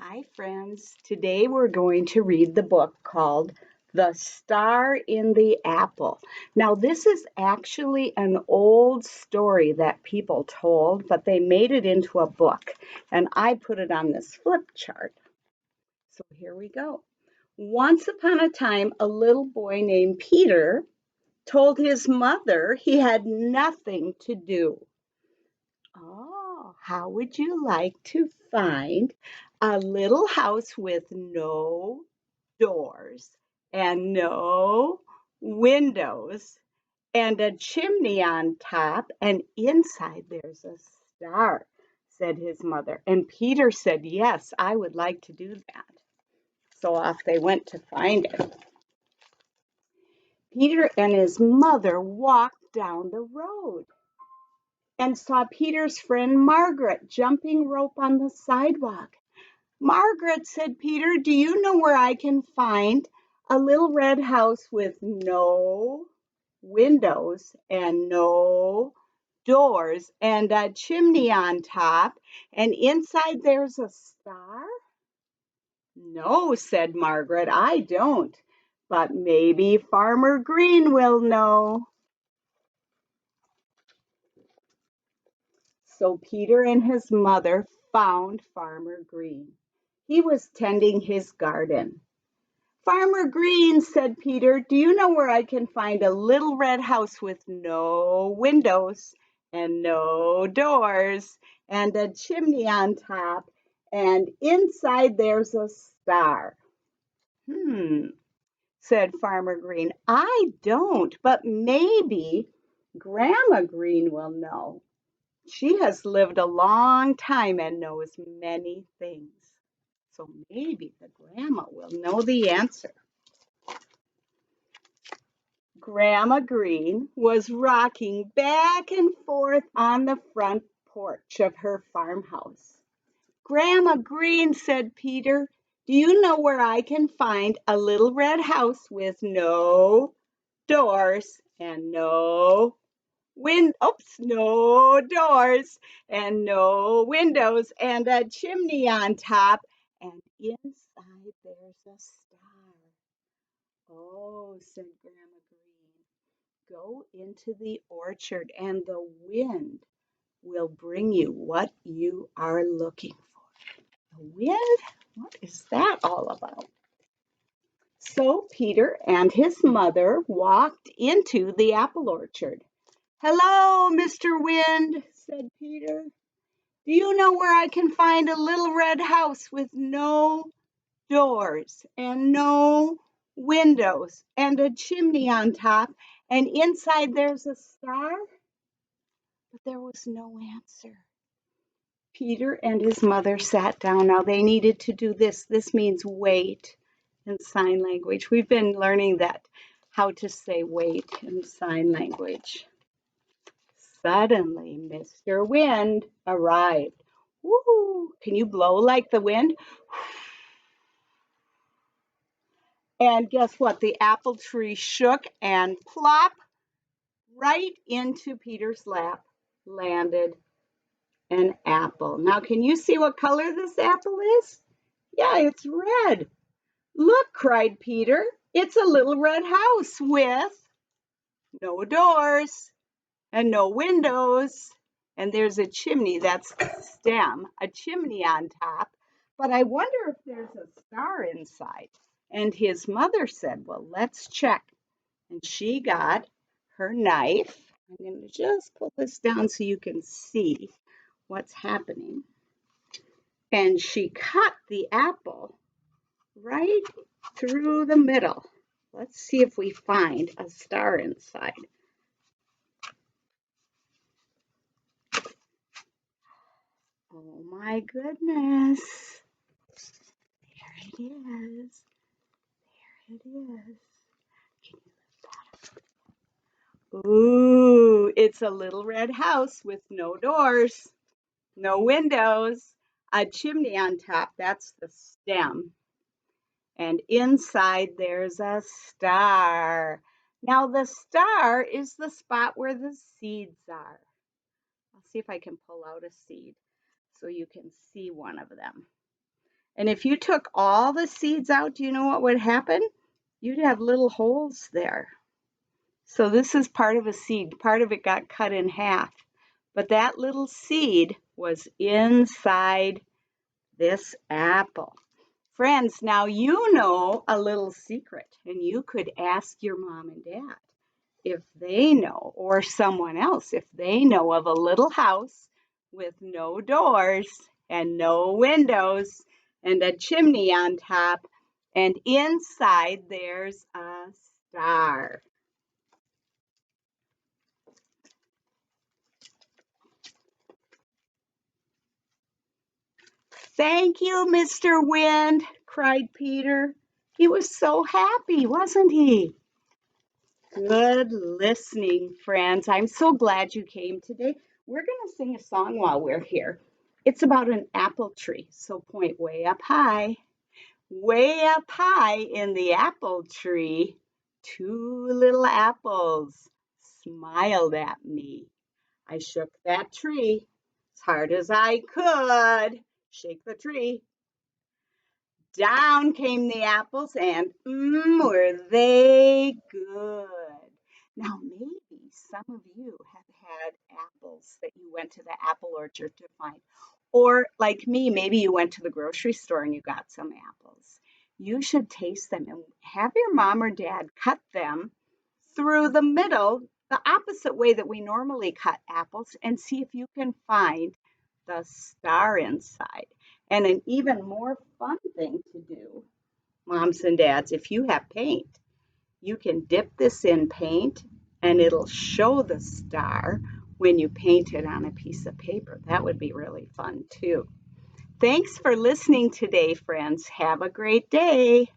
Hi, friends. Today we're going to read the book called The Star in the Apple. Now, this is actually an old story that people told, but they made it into a book, and I put it on this flip chart. So here we go. Once upon a time, a little boy named Peter told his mother he had nothing to do. Oh, how would you like to find a little house with no doors and no windows and a chimney on top, and inside there's a star, said his mother. And Peter said, yes, I would like to do that. So off they went to find it. Peter and his mother walked down the road and saw Peter's friend Margaret jumping rope on the sidewalk. Margaret, said Peter, do you know where I can find a little red house with no windows and no doors and a chimney on top, and inside there's a star? No, said Margaret, I don't, but maybe Farmer Green will know. So Peter and his mother found Farmer Green. He was tending his garden. Farmer Green, said Peter, do you know where I can find a little red house with no windows and no doors and a chimney on top, and inside there's a star? Said Farmer Green. I don't, but maybe Grandma Green will know. She has lived a long time and knows many things. So maybe the grandma will know the answer. Grandma Green was rocking back and forth on the front porch of her farmhouse. Grandma Green, said Peter, do you know where I can find a little red house with no doors and no doors and no windows and a chimney on top, and inside there's a star? Oh, said Grandma Green, go into the orchard and the wind will bring you what you are looking for. The wind? What is that all about? So Peter and his mother walked into the apple orchard. Hello, Mr. Wind, said Peter. Do you know where I can find a little red house with no doors and no windows and a chimney on top, and inside there's a star? But there was no answer. Peter and his mother sat down. Now they needed to do this. This means wait in sign language. We've been learning that, how to say wait in sign language. Suddenly, Mr. Wind arrived. Woo! Can you blow like the wind? And guess what? The apple tree shook and plop, right into Peter's lap landed an apple. Now, can you see what color this apple is? Yeah, it's red. Look, cried Peter. It's a little red house with no doors and no windows. And there's a chimney, that's the stem, a chimney on top. But I wonder if there's a star inside. And his mother said, well, let's check. And she got her knife. I'm going to just pull this down so you can see what's happening. And she cut the apple right through the middle. Let's see if we find a star inside. Oh my goodness. There it is. There it is. Can you lift that up? Ooh, it's a little red house with no doors, no windows, a chimney on top. That's the stem. And inside there's a star. Now the star is the spot where the seeds are. I'll see if I can pull out a seed so you can see one of them. And if you took all the seeds out, do you know what would happen? You'd have little holes there. So this is part of a seed. Part of it got cut in half. But that little seed was inside this apple. Friends, now you know a little secret, and you could ask your mom and dad if they know, or someone else, if they know of a little house with no doors and no windows and a chimney on top, and inside there's a star. Thank you, Mr. Wind, cried Peter. He was so happy, wasn't he? Good listening, friends. I'm so glad you came today. We're going to sing a song while we're here. It's about an apple tree, so point way up high. Way up high in the apple tree, two little apples smiled at me. I shook that tree as hard as I could. Shake the tree. Down came the apples, and were they good. Now, maybe some of you have had apples that you went to the apple orchard to find. Or, like me, maybe you went to the grocery store and you got some apples. You should taste them and have your mom or dad cut them through the middle, the opposite way that we normally cut apples, and see if you can find the star inside. And an even more fun thing to do, moms and dads, if you have paint, you can dip this in paint and it'll show the star when you paint it on a piece of paper. That would be really fun too. Thanks for listening today, friends. Have a great day.